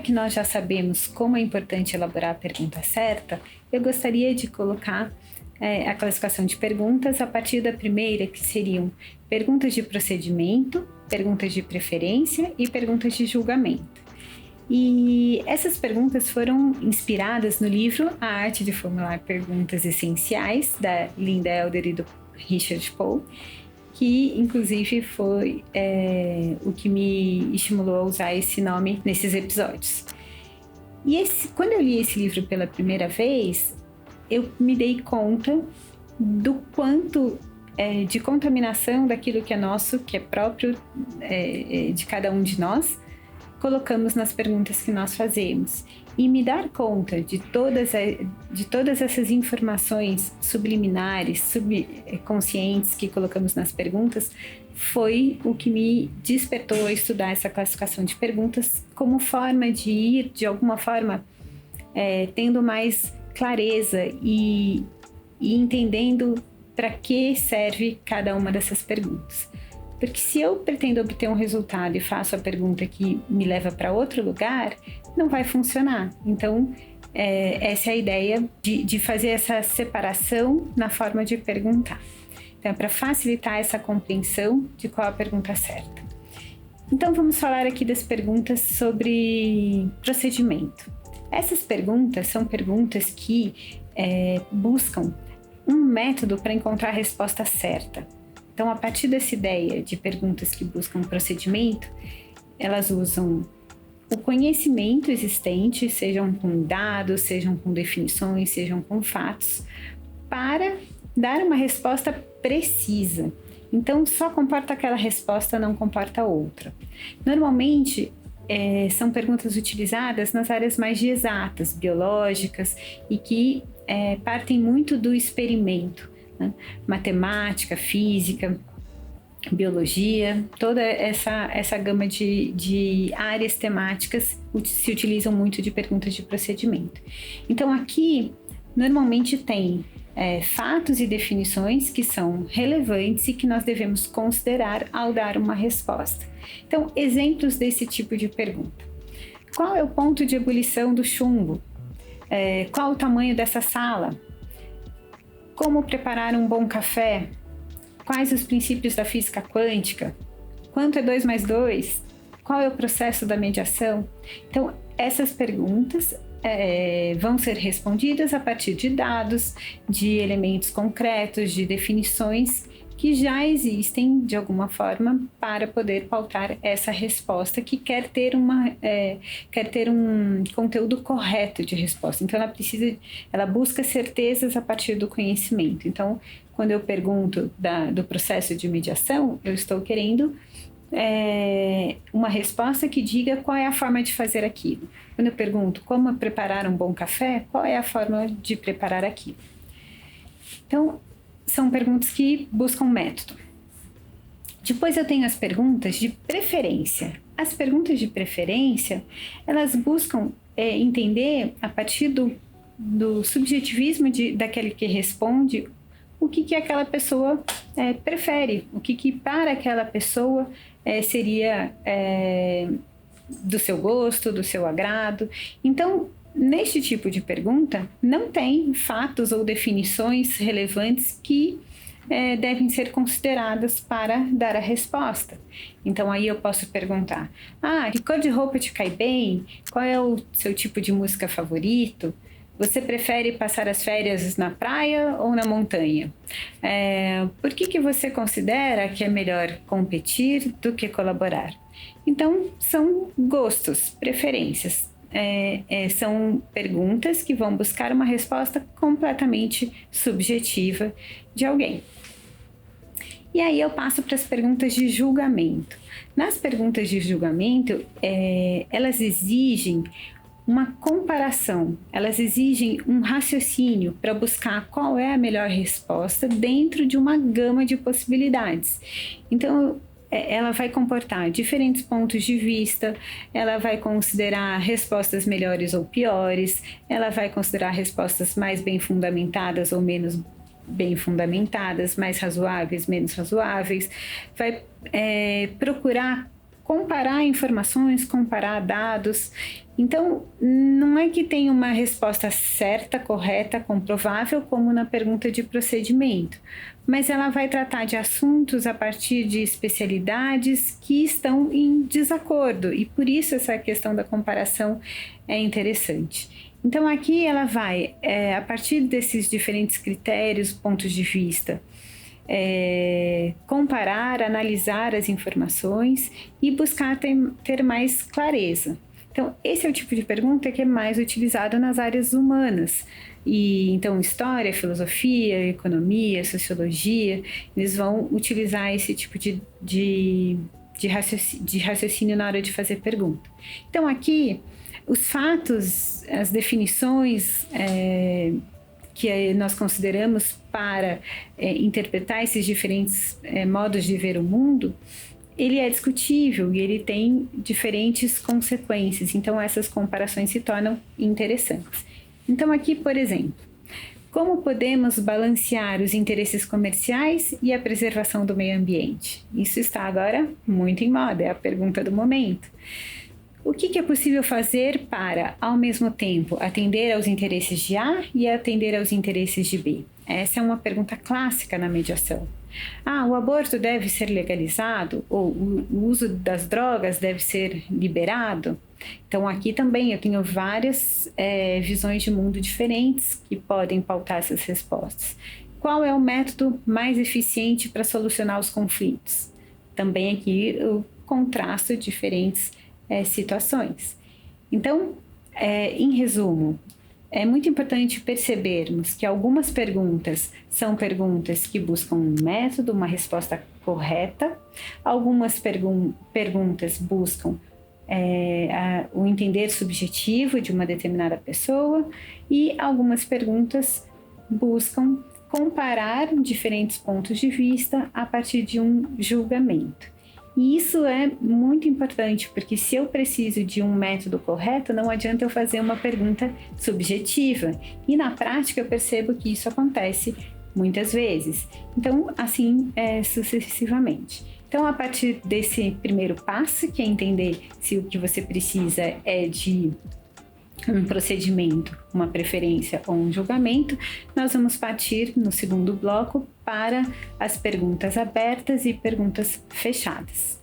que nós já sabemos como é importante elaborar a pergunta certa, eu gostaria de colocar a classificação de perguntas a partir da primeira, que seriam perguntas de procedimento, perguntas de preferência e perguntas de julgamento. E essas perguntas foram inspiradas no livro A Arte de Formular Perguntas Essenciais, da Linda Elder e do Richard Pohl, que inclusive foi o que me estimulou a usar esse nome nesses episódios. E quando eu li esse livro pela primeira vez, eu me dei conta do quanto de contaminação daquilo que é nosso, que é próprio de cada um de nós, colocamos nas perguntas que nós fazemos. E me dar conta de todas essas informações subliminares, subconscientes que colocamos nas perguntas, foi o que me despertou a estudar essa classificação de perguntas como forma de ir, de alguma forma, tendo mais clareza e entendendo para que serve cada uma dessas perguntas. Porque se eu pretendo obter um resultado e faço a pergunta que me leva para outro lugar, não vai funcionar. Então, essa é a ideia de fazer essa separação na forma de perguntar. Então, é para facilitar essa compreensão de qual a pergunta certa. Então, vamos falar aqui das perguntas sobre procedimento. Essas perguntas são perguntas que buscam um método para encontrar a resposta certa. Então, a partir dessa ideia de perguntas que buscam procedimento, elas usam o conhecimento existente, sejam com dados, sejam com definições, sejam com fatos, para dar uma resposta precisa. Então, só comporta aquela resposta, não comporta outra. Normalmente, são perguntas utilizadas nas áreas mais de exatas, biológicas, e que partem muito do experimento. Matemática, física, biologia, toda essa gama de áreas temáticas se utilizam muito de perguntas de procedimento. Então aqui normalmente tem fatos e definições que são relevantes e que nós devemos considerar ao dar uma resposta. Então, exemplos desse tipo de pergunta: qual é o ponto de ebulição do chumbo? Qual o tamanho dessa sala? Como preparar um bom café? Quais os princípios da física quântica? Quanto é 2 mais 2? Qual é o processo da mediação? Então, essas perguntas vão ser respondidas a partir de dados, de elementos concretos, de definições que já existem de alguma forma para poder pautar essa resposta que quer ter um conteúdo correto de resposta. Então ela busca certezas a partir do conhecimento. Então, quando eu pergunto do processo de mediação, eu estou querendo uma resposta que diga qual é a forma de fazer aquilo. Quando eu pergunto como preparar um bom café, qual é a forma de preparar aquilo? Então, são perguntas que buscam método. Depois eu tenho as perguntas de preferência. As perguntas de preferência, elas buscam entender, a partir do subjetivismo daquele que responde, o que aquela pessoa prefere, o que para aquela pessoa seria do seu gosto, do seu agrado. Então, neste tipo de pergunta, não tem fatos ou definições relevantes que devem ser consideradas para dar a resposta. Então, aí eu posso perguntar: que cor de roupa te cai bem? Qual é o seu tipo de música favorito? Você prefere passar as férias na praia ou na montanha? Por que você considera que é melhor competir do que colaborar? Então, são gostos, preferências. São perguntas que vão buscar uma resposta completamente subjetiva de alguém. E aí eu passo para as perguntas de julgamento. Nas perguntas de julgamento, elas exigem uma comparação, elas exigem um raciocínio para buscar qual é a melhor resposta dentro de uma gama de possibilidades. Então, ela vai comportar diferentes pontos de vista, ela vai considerar respostas melhores ou piores, ela vai considerar respostas mais bem fundamentadas ou menos bem fundamentadas, mais razoáveis, menos razoáveis, vai procurar comparar informações, comparar dados. Então, não é que tem uma resposta certa, correta, comprovável, como na pergunta de procedimento, mas ela vai tratar de assuntos a partir de especialidades que estão em desacordo, e por isso essa questão da comparação é interessante. Então, aqui ela vai, a partir desses diferentes critérios, pontos de vista, comparar, analisar as informações e buscar ter mais clareza. Então, esse é o tipo de pergunta que é mais utilizado nas áreas humanas. E então, história, filosofia, economia, sociologia, eles vão utilizar esse tipo de raciocínio na hora de fazer pergunta. Então, aqui, os fatos, as definições que nós consideramos para interpretar esses diferentes modos de ver o mundo, ele é discutível e ele tem diferentes consequências. Então, essas comparações se tornam interessantes. Então, aqui, por exemplo, como podemos balancear os interesses comerciais e a preservação do meio ambiente? Isso está agora muito em moda, é a pergunta do momento. O que é possível fazer para, ao mesmo tempo, atender aos interesses de A e atender aos interesses de B? Essa é uma pergunta clássica na mediação. O aborto deve ser legalizado? Ou o uso das drogas deve ser liberado? Então, aqui também eu tenho várias visões de mundo diferentes que podem pautar essas respostas. Qual é o método mais eficiente para solucionar os conflitos? Também aqui eu contrasto diferentes situações. Então, em resumo, é muito importante percebermos que algumas perguntas são perguntas que buscam um método, uma resposta correta, algumas perguntas buscam o entender subjetivo de uma determinada pessoa e algumas perguntas buscam comparar diferentes pontos de vista a partir de um julgamento. E isso é muito importante, porque se eu preciso de um método correto, não adianta eu fazer uma pergunta subjetiva. E na prática eu percebo que isso acontece muitas vezes. Então, assim sucessivamente. Então, a partir desse primeiro passo, que é entender se o que você precisa é de um procedimento, uma preferência ou um julgamento, nós vamos partir no segundo bloco para as perguntas abertas e perguntas fechadas.